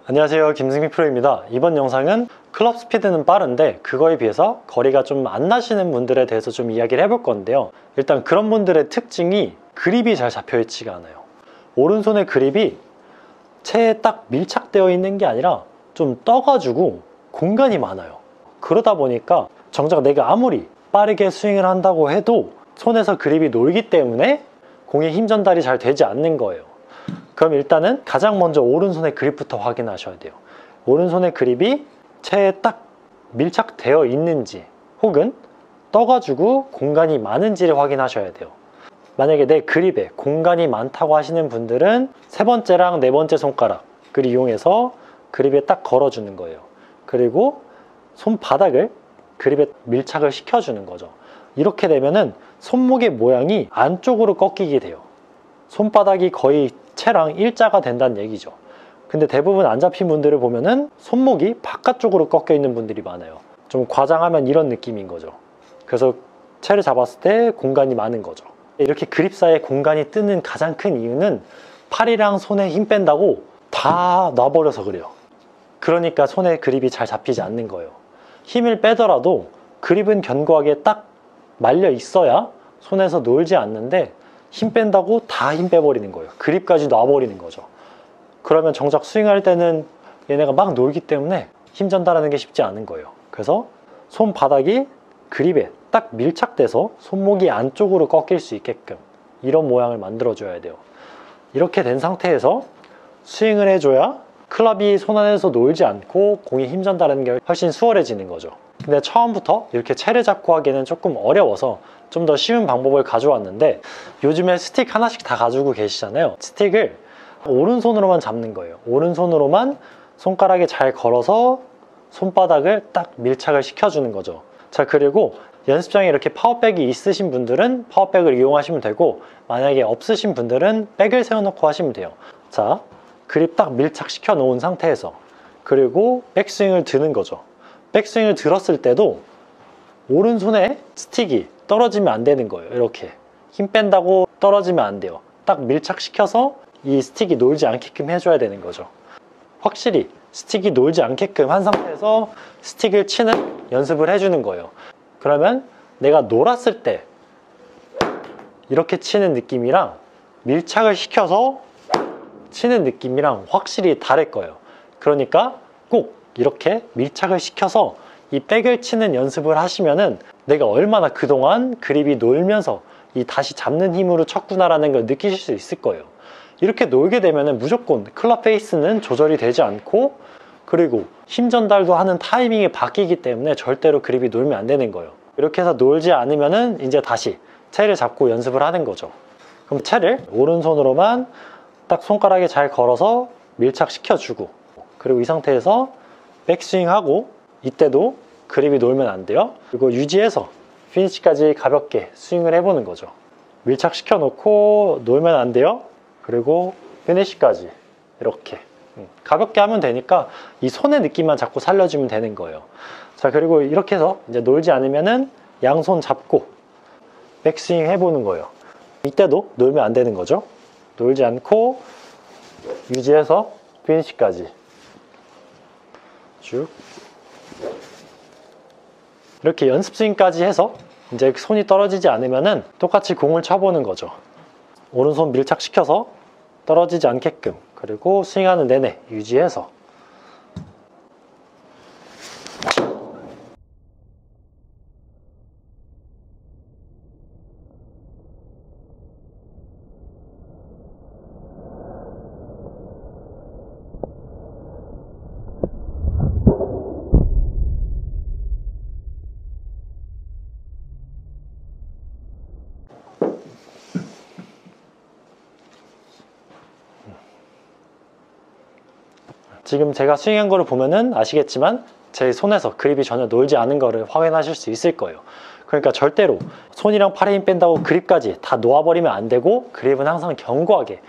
안녕하세요, 김승민 프로입니다. 이번 영상은 클럽 스피드는 빠른데 그거에 비해서 거리가 좀 안 나시는 분들에 대해서 좀 이야기를 해볼 건데요. 일단 그런 분들의 특징이 그립이 잘 잡혀 있지가 않아요. 오른손의 그립이 채에 딱 밀착되어 있는 게 아니라 좀 떠가지고 공간이 많아요. 그러다 보니까 정작 내가 아무리 빠르게 스윙을 한다고 해도 손에서 그립이 놀기 때문에 공의 힘 전달이 잘 되지 않는 거예요. 그럼 일단은 가장 먼저 오른손의 그립부터 확인하셔야 돼요. 오른손의 그립이 채에 딱 밀착되어 있는지 혹은 떠가지고 공간이 많은지를 확인하셔야 돼요. 만약에 내 그립에 공간이 많다고 하시는 분들은 세 번째랑 네 번째 손가락을 이용해서 그립에 딱 걸어주는 거예요. 그리고 손바닥을 그립에 밀착을 시켜주는 거죠. 이렇게 되면은 손목의 모양이 안쪽으로 꺾이게 돼요. 손바닥이 거의 채랑 일자가 된다는 얘기죠. 근데 대부분 안 잡힌 분들을 보면은 손목이 바깥쪽으로 꺾여 있는 분들이 많아요. 좀 과장하면 이런 느낌인 거죠. 그래서 채를 잡았을 때 공간이 많은 거죠. 이렇게 그립 사이에 공간이 뜨는 가장 큰 이유는 팔이랑 손에 힘 뺀다고 다 놔버려서 그래요. 그러니까 손에 그립이 잘 잡히지 않는 거예요. 힘을 빼더라도 그립은 견고하게 딱 말려 있어야 손에서 놀지 않는데 힘 뺀다고 다 힘 빼버리는 거예요. 그립까지 놔버리는 거죠. 그러면 정작 스윙할 때는 얘네가 막 놀기 때문에 힘 전달하는 게 쉽지 않은 거예요. 그래서 손바닥이 그립에 딱 밀착돼서 손목이 안쪽으로 꺾일 수 있게끔 이런 모양을 만들어줘야 돼요. 이렇게 된 상태에서 스윙을 해줘야 클럽이 손 안에서 놀지 않고 공이 힘 전달하는 게 훨씬 수월해지는 거죠. 근데 처음부터 이렇게 채를 잡고 하기에는 조금 어려워서 좀 더 쉬운 방법을 가져왔는데, 요즘에 스틱 하나씩 다 가지고 계시잖아요. 스틱을 오른손으로만 잡는 거예요. 오른손으로만 손가락에 잘 걸어서 손바닥을 딱 밀착을 시켜주는 거죠. 자, 그리고 연습장에 이렇게 파워백이 있으신 분들은 파워백을 이용하시면 되고, 만약에 없으신 분들은 백을 세워놓고 하시면 돼요. 자, 그립 딱 밀착시켜 놓은 상태에서 그리고 백스윙을 드는 거죠. 백스윙을 들었을 때도 오른손에 스틱이 떨어지면 안 되는 거예요. 이렇게 힘 뺀다고 떨어지면 안 돼요. 딱 밀착시켜서 이 스틱이 놀지 않게끔 해줘야 되는 거죠. 확실히 스틱이 놀지 않게끔 한 상태에서 스틱을 치는 연습을 해주는 거예요. 그러면 내가 놀았을 때 이렇게 치는 느낌이랑 밀착을 시켜서 치는 느낌이랑 확실히 다를 거예요. 그러니까 꼭 이렇게 밀착을 시켜서 이 백을 치는 연습을 하시면은 내가 얼마나 그동안 그립이 놀면서 이 다시 잡는 힘으로 쳤구나라는 걸 느끼실 수 있을 거예요. 이렇게 놀게 되면은 무조건 클럽 페이스는 조절이 되지 않고, 그리고 힘 전달도 하는 타이밍이 바뀌기 때문에 절대로 그립이 놀면 안 되는 거예요. 이렇게 해서 놀지 않으면은 이제 다시 채를 잡고 연습을 하는 거죠. 그럼 채를 오른손으로만 딱 손가락에 잘 걸어서 밀착시켜주고, 그리고 이 상태에서 백스윙하고, 이때도 그립이 놀면 안 돼요. 그리고 유지해서 피니시까지 가볍게 스윙을 해보는 거죠. 밀착시켜 놓고 놀면 안 돼요. 그리고 피니시까지 이렇게 가볍게 하면 되니까 이 손의 느낌만 자꾸 살려주면 되는 거예요. 자, 그리고 이렇게 해서 이제 놀지 않으면은 양손 잡고 백스윙 해보는 거예요. 이때도 놀면 안 되는 거죠. 놀지 않고 유지해서 피니시까지 쭉 이렇게 연습 스윙까지 해서 이제 손이 떨어지지 않으면은 똑같이 공을 쳐보는 거죠. 오른손 밀착시켜서 떨어지지 않게끔, 그리고 스윙하는 내내 유지해서. 지금 제가 스윙한 거를 보면은 아시겠지만 제 손에서 그립이 전혀 놀지 않은 거를 확인하실 수 있을 거예요. 그러니까 절대로 손이랑 팔에 힘 뺀다고 그립까지 다 놓아버리면 안 되고, 그립은 항상 견고하게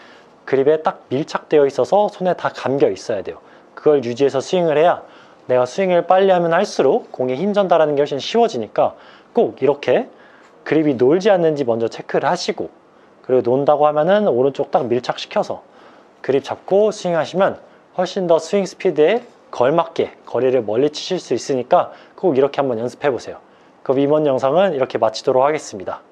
그립에 딱 밀착되어 있어서 손에 다 감겨 있어야 돼요. 그걸 유지해서 스윙을 해야 내가 스윙을 빨리 하면 할수록 공에 힘 전달하는 게 훨씬 쉬워지니까 꼭 이렇게 그립이 놀지 않는지 먼저 체크를 하시고, 그리고 논다고 하면은 오른쪽 딱 밀착시켜서 그립 잡고 스윙하시면 훨씬 더 스윙 스피드에 걸맞게 거리를 멀리 치실 수 있으니까 꼭 이렇게 한번 연습해 보세요. 그럼 이번 영상은 이렇게 마치도록 하겠습니다.